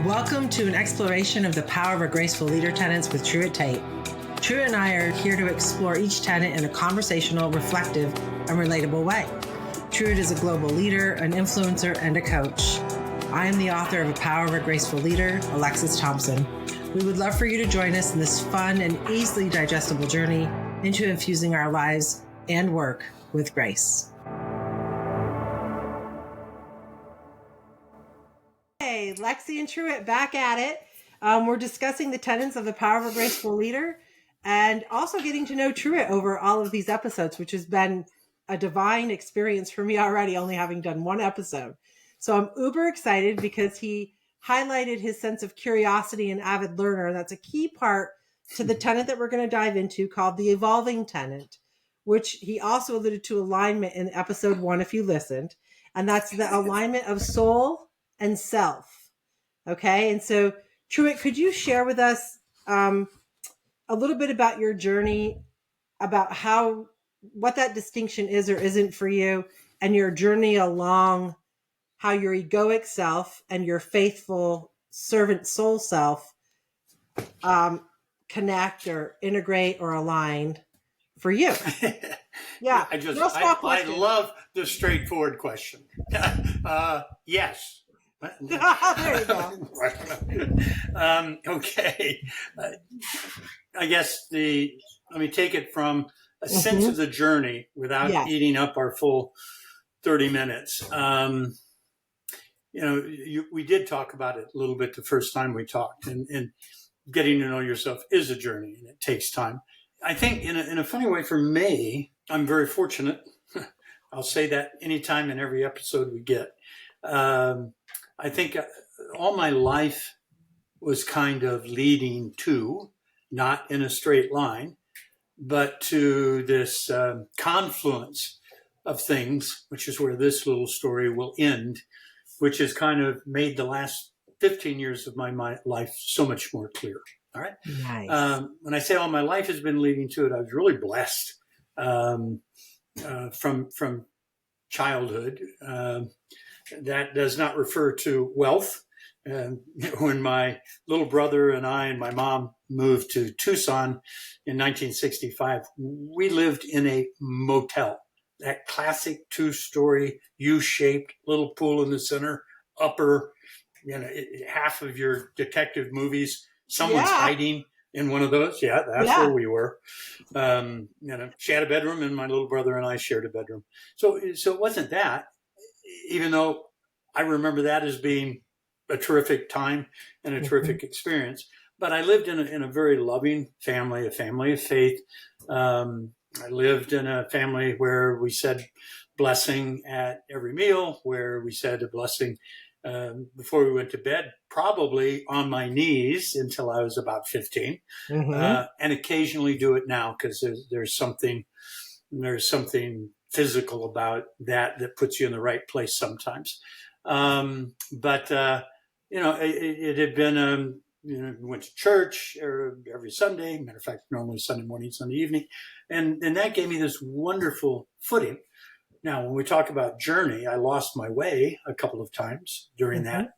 Welcome to an exploration of the power of a graceful leader tenets with Truett Tate. Truett and I are here to explore each tenet in a conversational, reflective, and relatable way. Truett is a global leader, an influencer, and a coach. I am the author of A Power of a Graceful Leader, Alexis Thompson. We would love for you to join us in this fun and easily digestible journey into infusing our lives and work with grace. Hey, Lexy and Truett back at it. We're discussing the tenets of the power of a graceful leader and also getting to know Truett over all of these episodes, which has been a divine experience for me already, only having done one episode. So I'm uber excited because he highlighted his sense of curiosity and avid learner. That's a key part to the tenet that we're going to dive into called the evolving tenet, which he also alluded to alignment in episode 1 if you listened. And that's the alignment of soul and self. Okay. And so Truett, could you share with us a little bit about your journey, about what that distinction is or isn't for you, and your journey along how your egoic self and your faithful servant soul self connect or integrate or align for you? Yeah. I love the straightforward question. Yes. There you go. Okay. I guess let me take it from a sense of the journey without eating up our full 30 minutes. We did talk about it a little bit the first time we talked, and getting to know yourself is a journey and it takes time. I think in a funny way for me, I'm very fortunate. I'll say that anytime in every episode we get. I think all my life was kind of leading to, not in a straight line, but to this confluence of things, which is where this little story will end, which has kind of made the last 15 years of my life so much more clear. All right. Nice. When I say all my life has been leading to it, I was really blessed from childhood. That does not refer to wealth. When my little brother and I and my mom moved to Tucson in 1965, we lived in a motel, that classic 2-story U-shaped little pool in the center, upper, half of your detective movies, someone's hiding in one of those. Yeah, that's where we were. She had a bedroom and my little brother and I shared a bedroom. So it wasn't that, even though I remember that as being a terrific time and a terrific experience. But I lived in a very loving family, a family of faith. I lived in a family where we said blessing at every meal, where we said a blessing before we went to bed, probably on my knees until I was about 15, and occasionally do it now because there's something physical about that puts you in the right place sometimes. But it had been, went to church every Sunday. Matter of fact, normally Sunday morning, Sunday evening. And that gave me this wonderful footing. Now, when we talk about journey, I lost my way a couple of times during that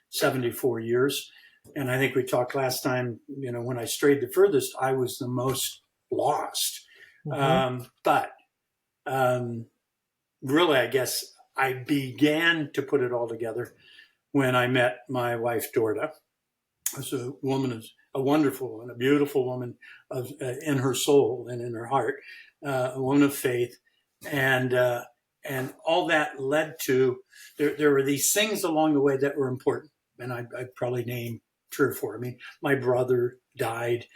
74 years. And I think we talked last time, when I strayed the furthest, I was the most lost. But really, I guess I began to put it all together when I met my wife, Dorda. As a woman, a wonderful and a beautiful woman in her soul and in her heart, a woman of faith. And all that led to, there were these things along the way that were important. And I'd probably name 3 or 4. I mean, my brother died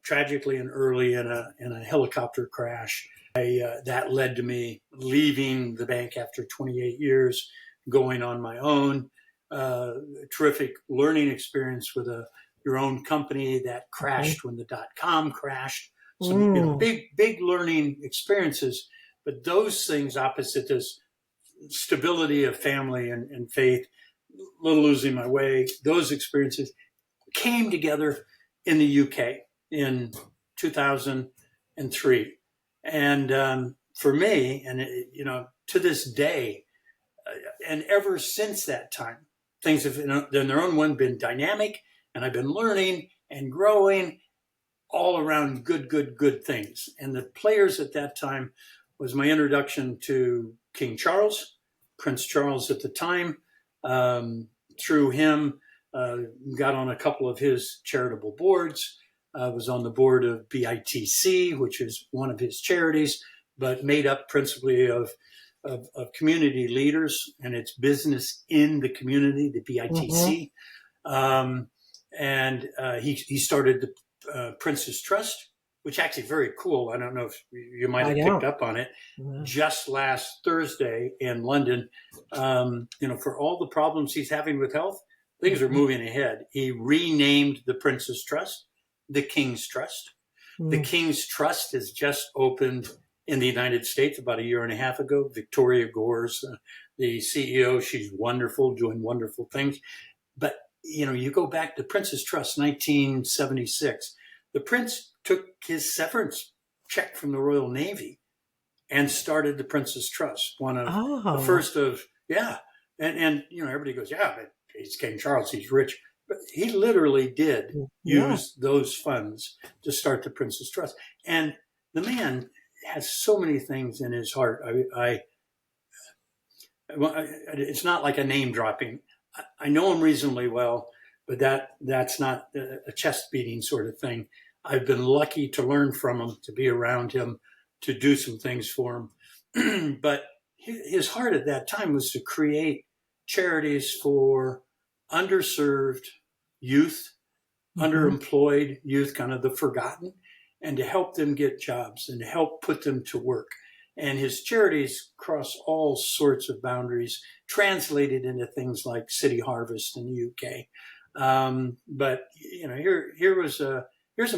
tragically and early in a helicopter crash. That led to me leaving the bank after 28 years, going on my own. Terrific learning experience with your own company that crashed when the .com crashed. Some big learning experiences. But those things opposite this stability of family and faith, little losing my way, those experiences came together in the UK in 2003. And for me, and to this day, and ever since that time, things have, in their own one, been dynamic, and I've been learning and growing all around good things. And the players at that time was my introduction to King Charles, Prince Charles at the time. Through him, got on a couple of his charitable boards. Was on the board of BITC, which is one of his charities, but made up principally of community leaders, and it's business in the community, the BITC. And he started the Prince's Trust, which actually very cool. I don't know if you might have picked up on it. Just last Thursday in London, for all the problems he's having with health, things are moving ahead. He renamed the Prince's Trust the King's Trust. The King's Trust has just opened in the United States about a year and a half ago. Victoria Gore's the CEO. She's wonderful, doing wonderful things. But, you go back to Prince's Trust, 1976. The Prince took his severance check from the Royal Navy and started the Prince's Trust. One of the first of, And everybody goes, but he's King Charles, he's rich. But he literally did use those funds to start the Prince's Trust. And the man has so many things in his heart. It's not like a name dropping. I know him reasonably well, but that's not a chest beating sort of thing. I've been lucky to learn from him, to be around him, to do some things for him. But his heart at that time was to create charities for underserved youth, underemployed youth, kind of the forgotten, and to help them get jobs and to help put them to work. And his charities cross all sorts of boundaries, translated into things like City Harvest in the UK. But here's a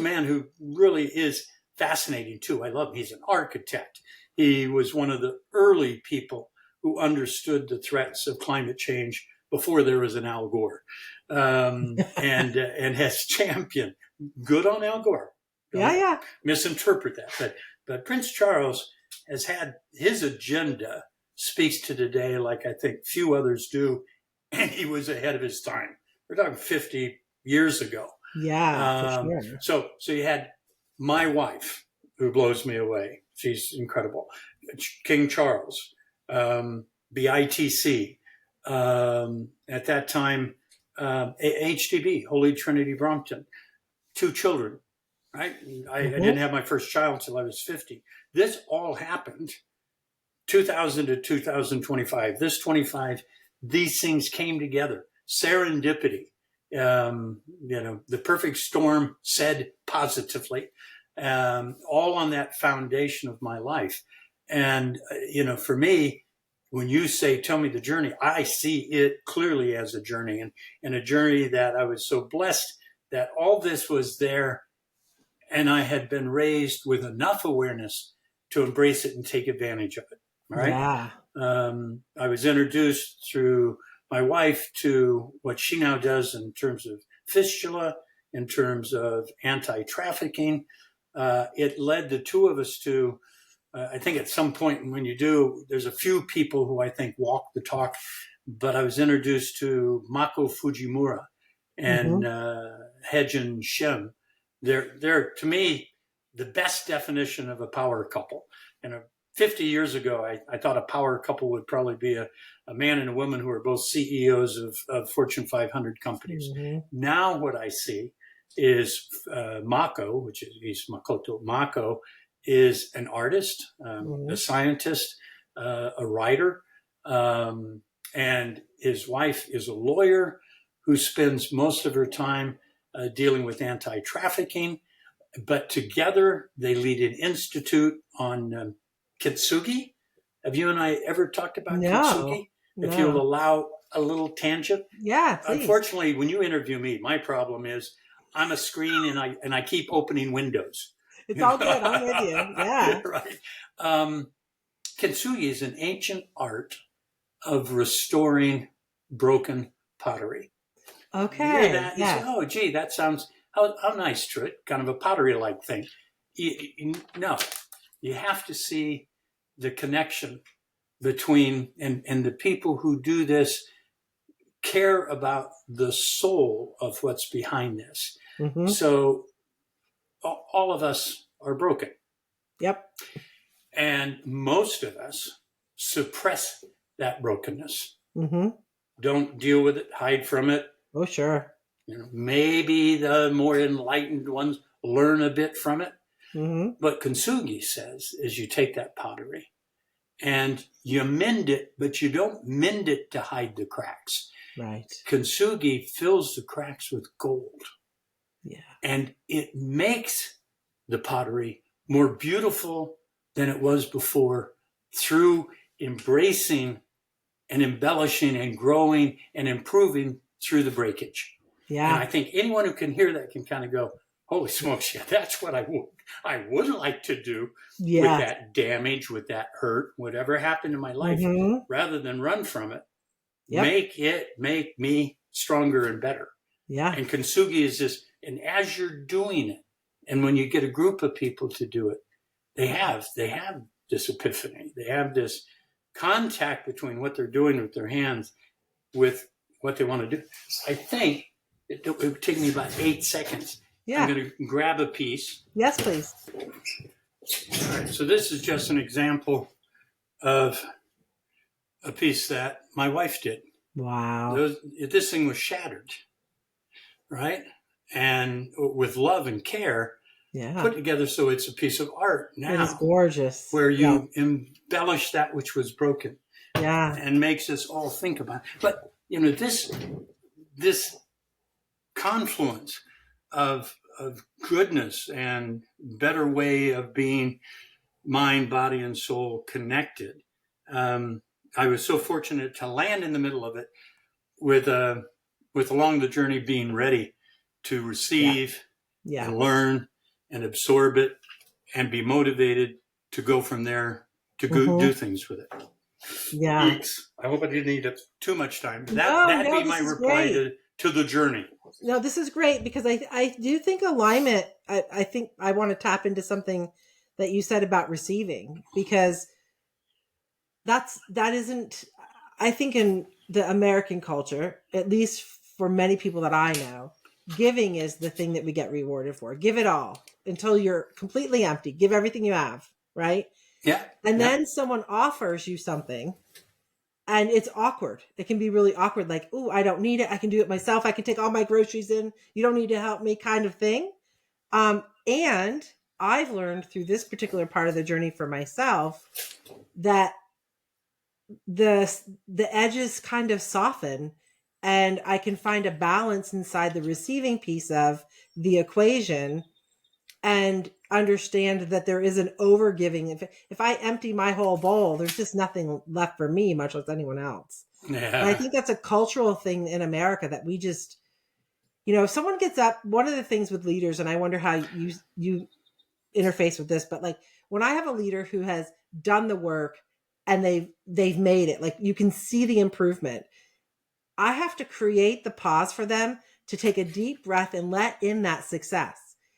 man who really is fascinating too. I love him. He's an architect. He was one of the early people who understood the threats of climate change before there was an Al Gore, and has championed. Good on Al Gore. Don't misinterpret that. But Prince Charles has had his agenda, speaks to today like I think few others do, and he was ahead of his time. We're talking 50 years ago. Yeah, for sure. So you had my wife, who blows me away. She's incredible. King Charles, BITC. At that time, HTB, Holy Trinity Brompton, 2 children, right? I didn't have my first child until I was 50. This all happened 2000 to 2025. This 25, these things came together. Serendipity, the perfect storm, said positively, all on that foundation of my life. And, for me, when you say, tell me the journey, I see it clearly as a journey, and a journey that I was so blessed that all this was there, and I had been raised with enough awareness to embrace it and take advantage of it. Right? Yeah. I was introduced through my wife to what she now does in terms of fistula, in terms of anti-trafficking. It led the two of us to, I think at some point when you do, there's a few people who I think walk the talk, but I was introduced to Mako Fujimura and Hejin Shem. They're, to me, the best definition of a power couple. And 50 years ago, I thought a power couple would probably be a man and a woman who are both CEOs of Fortune 500 companies. Now what I see is Mako, which is he's Makoto. Mako is an artist, a scientist, a writer, and his wife is a lawyer who spends most of her time dealing with anti-trafficking. But together they lead an institute on Kintsugi. Have you and I ever talked about Kintsugi? No. If you'll allow a little tangent. Yeah, please. Unfortunately, when you interview me, my problem is I'm a screen and I keep opening windows. It's all good. I'm with you. Yeah. Right. Kintsugi is an ancient art of restoring broken pottery. Okay. You hear that? You say, oh, gee, that sounds, how nice, Truett, kind of a pottery-like thing. No, you have to see the connection between, and the people who do this care about the soul of what's behind this. Mm-hmm. So all of us are broken. Yep. And most of us suppress that brokenness. Mm-hmm. Don't deal with it, hide from it. Oh, sure. Maybe the more enlightened ones learn a bit from it. Mm-hmm. What Kintsugi says is you take that pottery and you mend it, but you don't mend it to hide the cracks. Right. Kintsugi fills the cracks with gold. Yeah. And it makes the pottery more beautiful than it was before through embracing and embellishing and growing and improving through the breakage. Yeah. And I think anyone who can hear that can kind of go, holy smokes, yeah, that's what I would like to do with that damage, with that hurt, whatever happened in my life, Mm-hmm. rather than run from it. Yep. Make me stronger and better. Yeah. And Kintsugi is this, and as you're doing it, and when you get a group of people to do it, they have this epiphany. They have this contact between what they're doing with their hands with what they want to do. I think it would take me about 8 seconds. Yeah. I'm going to grab a piece. Yes, please. All right, so this is just an example of a piece that my wife did. Wow. This thing was shattered, right? And with love and care, put together so it's a piece of art now. It is gorgeous. Where you embellish that which was broken. Yeah. And makes us all think about it. But, this confluence of goodness and better way of being mind, body, and soul connected. I was so fortunate to land in the middle of it with along the journey being ready to receive and learn and absorb it and be motivated to go from there to go do things with it. Yeah. Eeks. I hope I didn't eat up too much time. That'd be my reply to the journey. No, this is great because I do think alignment, I think I want to tap into something that you said about receiving, because that isn't, I think in the American culture, at least for many people that I know, giving is the thing that we get rewarded for. Give it all until you're completely empty. Give everything you have, right? Yeah. And then someone offers you something and it's awkward. It can be really awkward. Like, oh, I don't need it. I can do it myself. I can take all my groceries in. You don't need to help me, kind of thing. And I've learned through this particular part of the journey for myself that the edges kind of soften and I can find a balance inside the receiving piece of the equation and understand that there is an overgiving. If I empty my whole bowl, there's just nothing left for me, much less anyone else. Yeah. And I think that's a cultural thing in America that we just, if someone gets up, one of the things with leaders, and I wonder how you interface with this, but like when I have a leader who has done the work and they've made it, like you can see the improvement, I have to create the pause for them to take a deep breath and let in that success,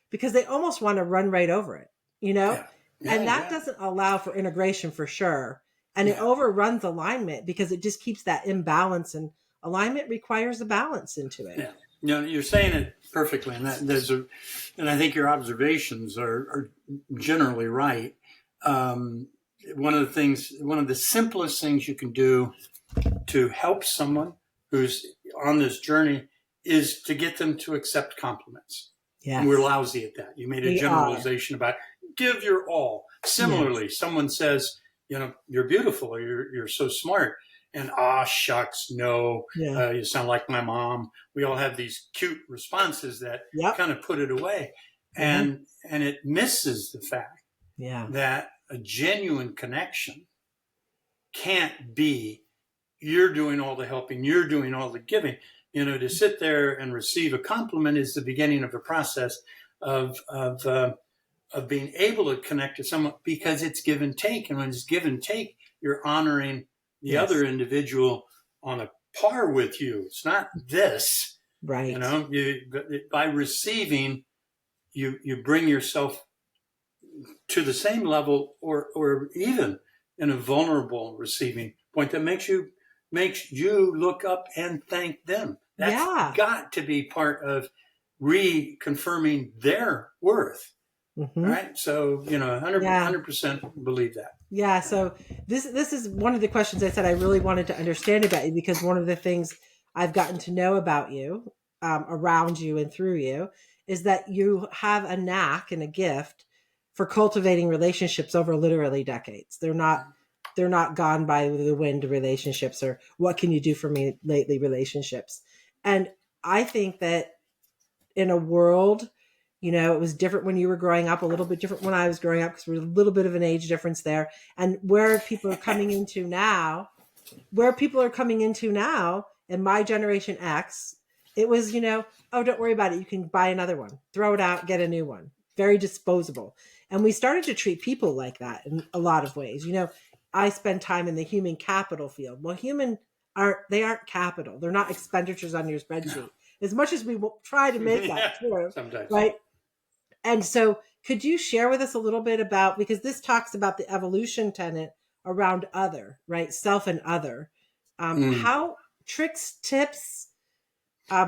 because they almost want to run right over it, Yeah, and that doesn't allow for integration for sure. And it overruns alignment because it just keeps that imbalance, and alignment requires a balance into it. Yeah. You're saying it perfectly. And and I think your observations are generally right. One of the simplest things you can do to help someone who's on this journey is to get them to accept compliments. Yes. And we're lousy at that. You made a generalization about give your all. Similarly, someone says, you're beautiful, or you're so smart. And shucks, no, you sound like my mom. We all have these cute responses that kind of put it away. Mm-hmm. And it misses the fact that a genuine connection can't be you're doing all the helping, you're doing all the giving. To sit there and receive a compliment is the beginning of a process of being able to connect to someone, because it's give and take. And when it's give and take, you're honoring the other individual on a par with you. It's not this, right? By receiving, you bring yourself to the same level, or even in a vulnerable receiving point that makes you makes you look up and thank them. That's Yeah. got to be part of reconfirming their worth. Mm-hmm. Right. So, 100% believe that. Yeah. So this is one of the questions I said I really wanted to understand about you, because one of the things I've gotten to know about you, around you and through you, is that you have a knack and a gift for cultivating relationships over literally decades. They're not gone by the wind relationships, or what can you do for me lately relationships. And I think that in a world, it was different when you were growing up, a little bit different when I was growing up, because we're a little bit of an age difference there. And where people are coming into now in my generation X, it was, oh, don't worry about it. You can buy another one, throw it out, get a new one. Very disposable. And we started to treat people like that in a lot of ways. I spend time in the human capital field. Well, aren't capital. They're not expenditures on your spreadsheet. As much as we will try to make that true, sometimes. right? And so could you share with us a little bit about, because this talks about the evolution tenet around other, right? Self and other. How tricks, tips,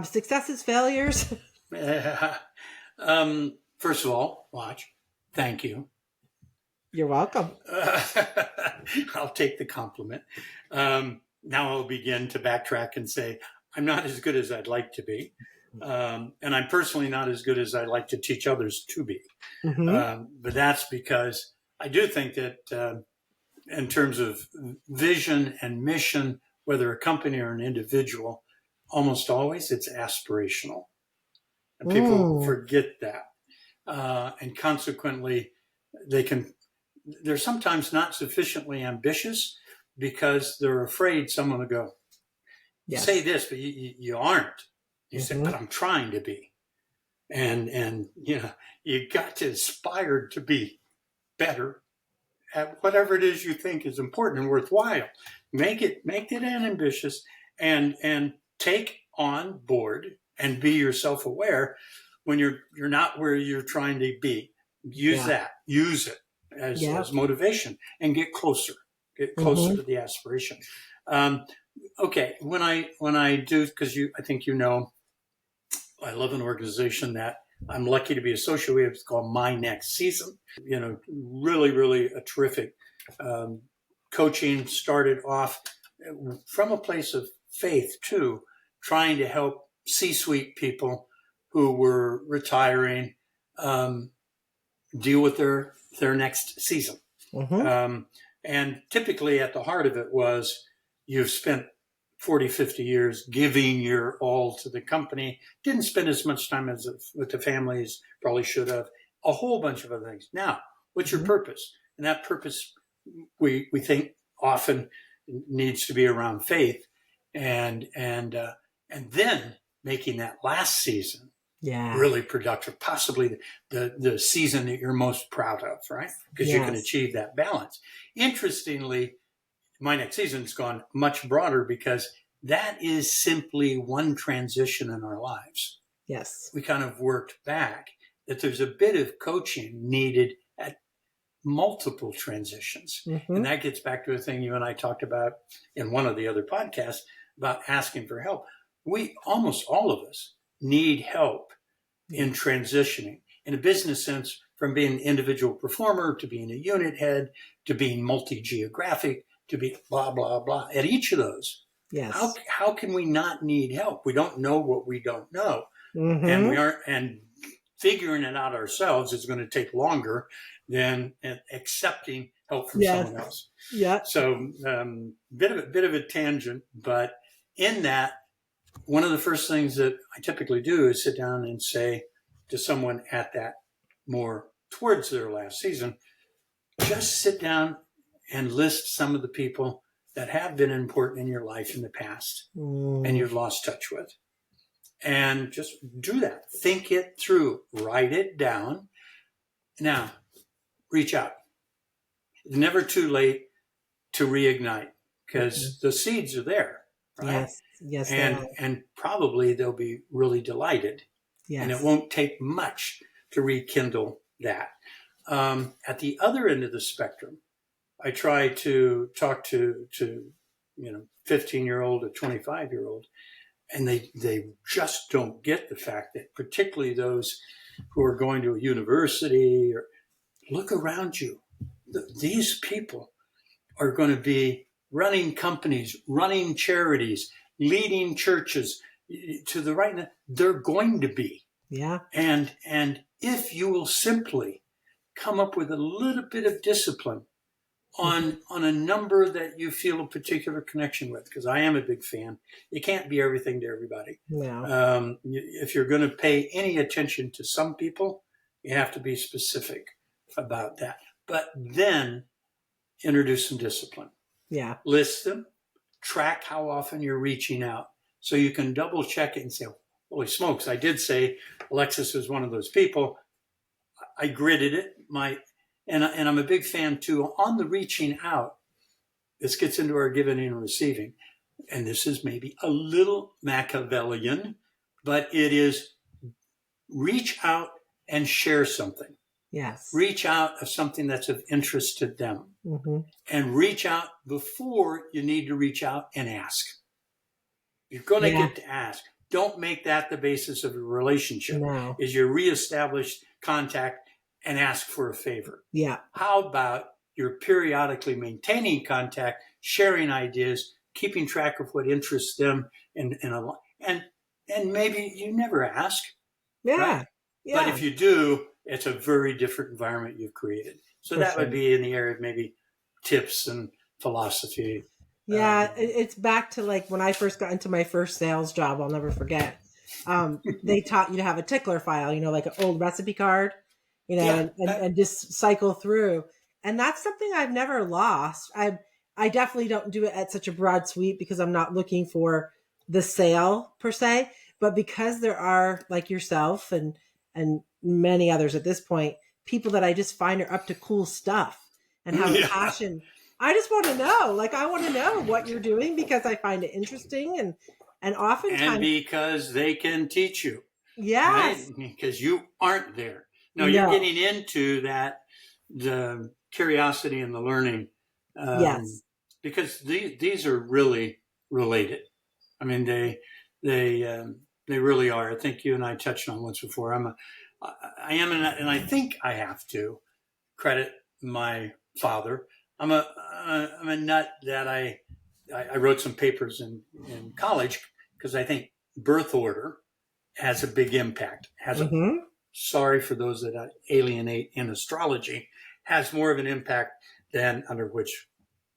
successes, failures? First of all, watch. Thank you. You're welcome. I'll take the compliment. Now I'll begin to backtrack and say, I'm not as good as I'd like to be. And I'm personally not as good as I'd like to teach others to be. Mm-hmm. But that's because I do think that in terms of vision and mission, whether a company or an individual, almost always it's aspirational. And people forget that. And consequently, they're sometimes not sufficiently ambitious because they're afraid someone will go, you say this, but you aren't. You say, but I'm trying to be. And you got to aspire to be better at whatever it is you think is important and worthwhile. Make it ambitious, and take on board and be yourself aware when you're not where you're trying to be. Use it as motivation, and get closer to the aspiration. Okay, when I do, because I think I love an organization that I'm lucky to be associated with. It's called My Next Season. Really, really a terrific coaching. Started off from a place of faith too, trying to help C-suite people who were retiring deal with their next season. And typically at the heart of it was, you've spent 40, 50 years giving your all to the company, didn't spend as much time with the families, probably should have, a whole bunch of other things. Now, what's your purpose? And that purpose, we think often needs to be around faith, and then making that last season really productive, possibly the season that you're most proud of, right? Because you can achieve that balance. Interestingly, My Next Season's gone much broader, because that is simply one transition in our lives. Yes. We kind of worked back that there's a bit of coaching needed at multiple transitions. And that gets back to a thing you and I talked about in one of the other podcasts about asking for help. Almost all of us need help in transitioning, in a business sense, from being an individual performer to being a unit head to being multi-geographic to be blah, blah, blah. At each of those, how can we not need help? We don't know what we don't know. And figuring it out ourselves is going to take longer than accepting help from someone else. So bit of a tangent, but in that, one of the first things that I typically do is sit down and say to someone at that more towards their last season, just sit down and list some of the people that have been important in your life in the past and you've lost touch with. And just do that. Think it through. Write it down. Now, reach out. It's never too late to reignite, because the seeds are there. Right? Yes. And probably they'll be really delighted. And it won't take much to rekindle that. At the other end of the spectrum, I try to talk to 15-year-old, a 25-year-old, and they just don't get the fact that, particularly those who are going to a university, or look around you. These people are going to be running companies, running charities, leading churches to the right. They're going to be. Yeah. And if you will simply come up with a little bit of discipline on a number that you feel a particular connection with, because I am a big fan. You can't be everything to everybody. No. If you're going to pay any attention to some people, you have to be specific about that. But then introduce some discipline. Yeah. List them, track how often you're reaching out, so you can double check it and say, holy smokes, I did say Alexis was one of those people. I gridded it. And I'm a big fan too. On the reaching out, this gets into our giving and receiving. And this is maybe a little Machiavellian, but it is reach out and share something. Yes. Reach out of something that's of interest to them. And reach out before you need to reach out and ask. You're going to get to ask. Don't make that the basis of a relationship. No. Is you reestablish contact and ask for a favor. Yeah. How about you're periodically maintaining contact, sharing ideas, keeping track of what interests them, and maybe you never ask. Yeah. Right? Yeah. But if you do, it's a very different environment you've created. So that would be in the area of maybe tips and philosophy. Yeah, it's back to like when I first got into my first sales job. I'll never forget. They taught you to have a tickler file, like an old recipe card, and just cycle through. And that's something I've never lost. I definitely don't do it at such a broad sweep because I'm not looking for the sale per se, but because there are, like yourself and many others at this point, people that I just find are up to cool stuff and have a passion. I just want to know, I want to know what you're doing because I find it interesting and oftentimes. And because they can teach you. Yes. Right? Because you aren't there. No, you're getting into the curiosity and the learning. Yes. Because these are really related. I mean, they really are. I think you and I touched on once before. I am, and I think I have to credit my father. I'm a nut that I wrote some papers in college because I think birth order has a big impact. Sorry for those that alienate in astrology, has more of an impact than under which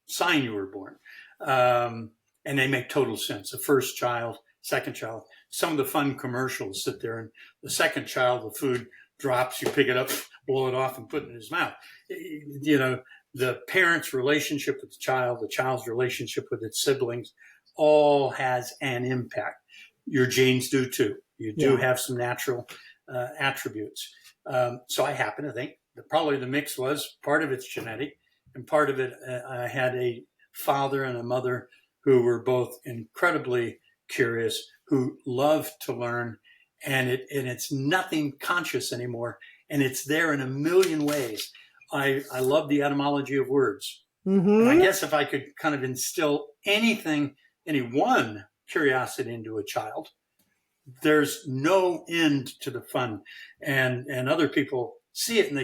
sign you were born. And they make total sense. The first child, second child, some of the fun commercials sit there, and the second child, the food drops, you pick it up, blow it off, and put it in his mouth. The parent's relationship with the child's relationship with its siblings, all has an impact. Your genes do too. You do have some natural attributes. So I happen to think that probably the mix was part of it's genetic, and part of it I had a father and a mother who were both incredibly curious, who loved to learn, and it's nothing conscious anymore, and it's there in a million ways. I love the etymology of words. And I guess if I could kind of instill any one curiosity into a child, there's no end to the fun. And other people see it and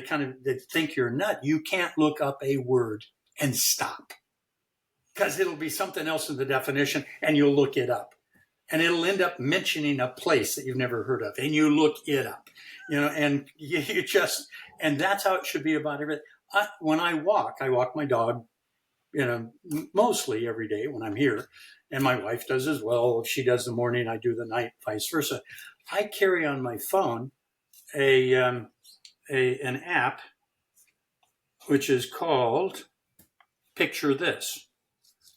they think you're a nut. You can't look up a word and stop, because it'll be something else in the definition and you'll look it up. And it'll end up mentioning a place that you've never heard of, and you look it up, and and that's how it should be about everything. When I walk my dog, mostly every day when I'm here, and my wife does as well. If she does the morning, I do the night, vice versa. I carry on my phone an app which is called Picture This.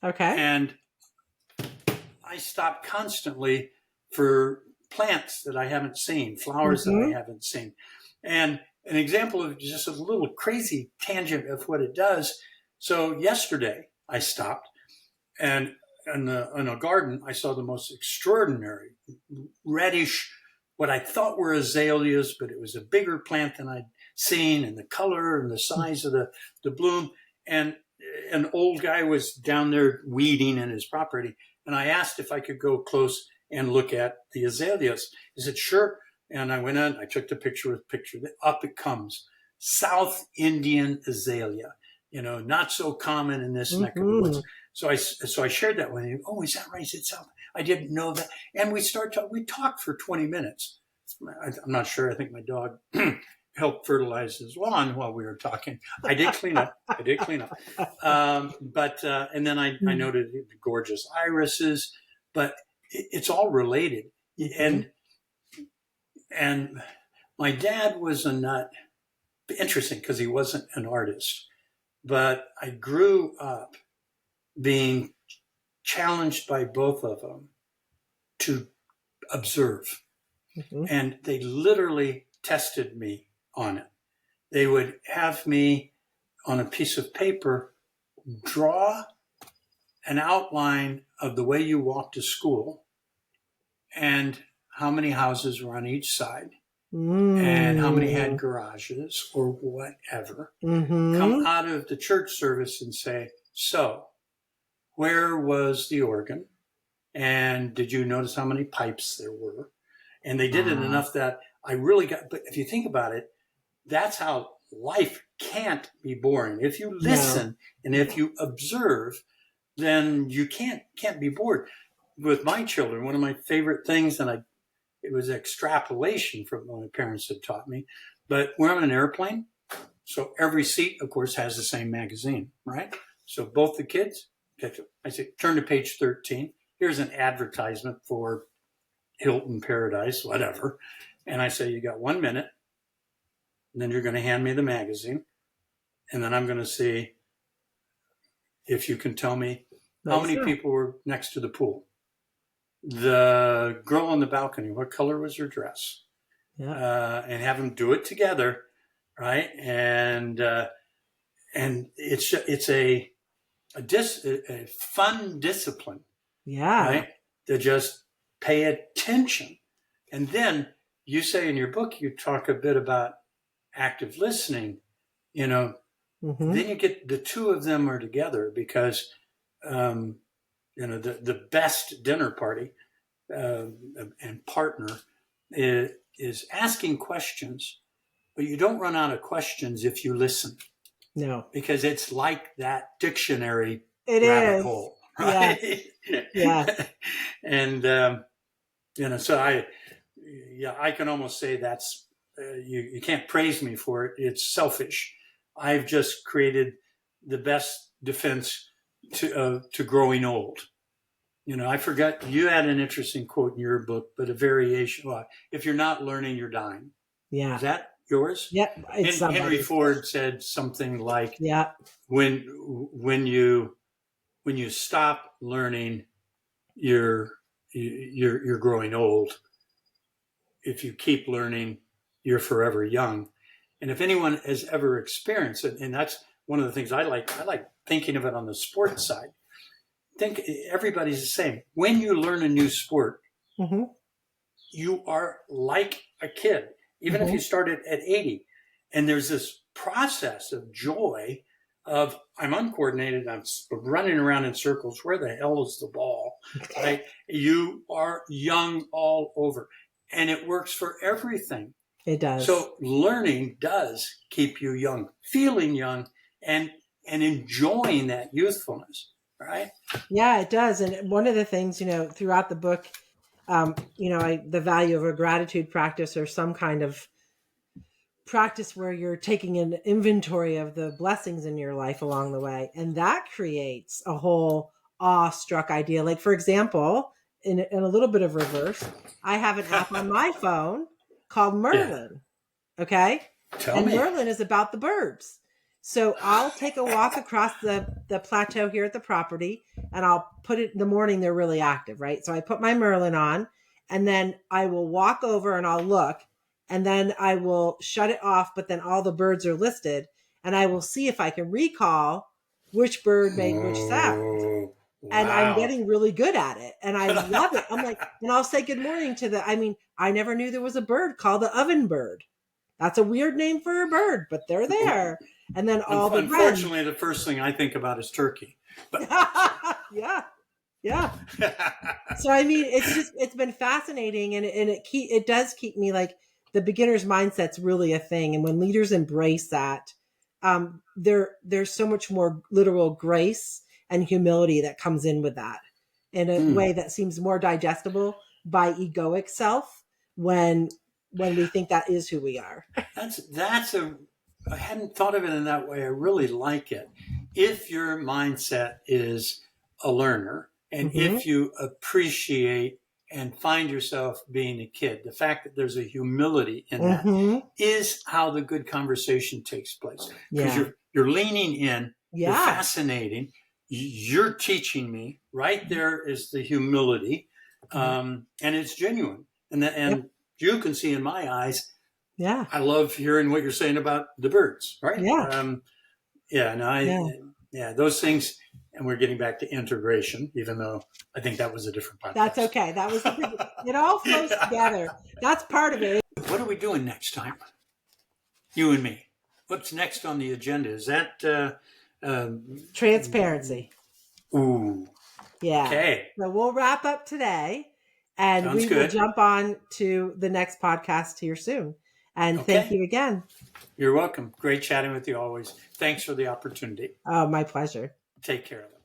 Okay. And I stop constantly for plants that I haven't seen, flowers that I haven't seen. And an example of just a little crazy tangent of what it does. So yesterday I stopped, and in a garden I saw the most extraordinary reddish, what I thought were azaleas, but it was a bigger plant than I'd seen, and the color and the size of the bloom. And an old guy was down there weeding in his property, and I asked if I could go close and look at the azaleas. He said, sure. And I went in, I took the picture, up it comes. South Indian azalea, not so common in this neck of the woods. So I shared that with him. Oh, is that right? He said, South. I didn't know that. And we talked for 20 minutes. I'm not sure. I think my dog helped fertilize his lawn while we were talking. I did clean up. And then I noted the gorgeous irises, but it's all related. And my dad was a nut. Interesting, because he wasn't an artist, but I grew up being challenged by both of them to observe. And they literally tested me on it. They would have me on a piece of paper draw an outline of the way you walk to school and how many houses were on each side and how many had garages or whatever. Come out of the church service and say, so where was the organ? And did you notice how many pipes there were? And they did it enough that I really got, but if you think about it, that's how life can't be boring. If you listen and if you observe, then you can't be bored. With my children, one of my favorite things, and it was extrapolation from what my parents had taught me, but we're on an airplane. So every seat, of course, has the same magazine, right? So both the kids, I say, turn to page 13. Here's an advertisement for Hilton Paradise, whatever. And I say, you got 1 minute. And then you're going to hand me the magazine. And then I'm going to see if you can tell me how many people were next to the pool. The girl on the balcony, what color was her dress? And have them do it together, right? And it's a fun discipline, right? To just pay attention. And then you say in your book, you talk a bit about active listening, then you get the two of them are together because, the best dinner party and partner is asking questions, but you don't run out of questions if you listen. No. Because it's like that dictionary rabbit hole, right? Yeah. And, so I can almost say that's, you can't praise me for it. It's selfish. I've just created the best defense to growing old. I forgot, you had an interesting quote in your book, but a variation. Well, if you're not learning, you're dying. Yeah. Is that yours? Yep. Henry Ford said something like, when you stop learning, you're growing old. If you keep learning, you're forever young. And if anyone has ever experienced it, and that's one of the things I like thinking of it on the sports side. Think everybody's the same. When you learn a new sport, you are like a kid, even if you started at 80. And there's this process of joy of I'm uncoordinated, I'm running around in circles. Where the hell is the ball? Right? You are young all over. And it works for everything. It does. So learning does keep you young, feeling young, and enjoying that youthfulness, right? Yeah, it does. And one of the things, throughout the book, the value of a gratitude practice or some kind of practice where you're taking an inventory of the blessings in your life along the way. And that creates a whole awestruck idea. Like, for example, in a little bit of reverse, I have an app on my phone called Merlin. Yeah. Okay. Tell me. Merlin is about the birds. So I'll take a walk across the plateau here at the property and I'll put it in the morning. They're really active, right? So I put my Merlin on and then I will walk over and I'll look and then I will shut it off. But then all the birds are listed and I will see if I can recall which bird made which sound. Wow. And I'm getting really good at it. And I love it. I'm like, and I'll say good morning to I never knew there was a bird called the oven bird. That's a weird name for a bird, but they're there. And then all the unfortunately, the first thing I think about is turkey. But yeah. So I mean, it's been fascinating, and it does keep me like the beginner's mindset's really a thing, and when leaders embrace that, there's so much more literal grace and humility that comes in with that in a way that seems more digestible by egoic self when we think that is who we are. I hadn't thought of it in that way. I really like it. If your mindset is a learner, and if you appreciate and find yourself being a kid, the fact that there's a humility in that is how the good conversation takes place. Because you're leaning in, you're fascinating, you're teaching me. Right there is the humility, and it's genuine. And you can see in my eyes, I love hearing what you're saying about the birds, right? Those things. And we're getting back to integration, even though I think that was a different podcast. That's okay. That was it. All flows together. That's part of it. What are we doing next time? You and me. What's next on the agenda? Is that transparency? Ooh. Yeah. Okay. So we'll wrap up today, and Sounds we good. will jump on to the next podcast here soon. And thank you again. You're welcome. Great chatting with you always. Thanks for the opportunity. Oh, my pleasure. Take care of them.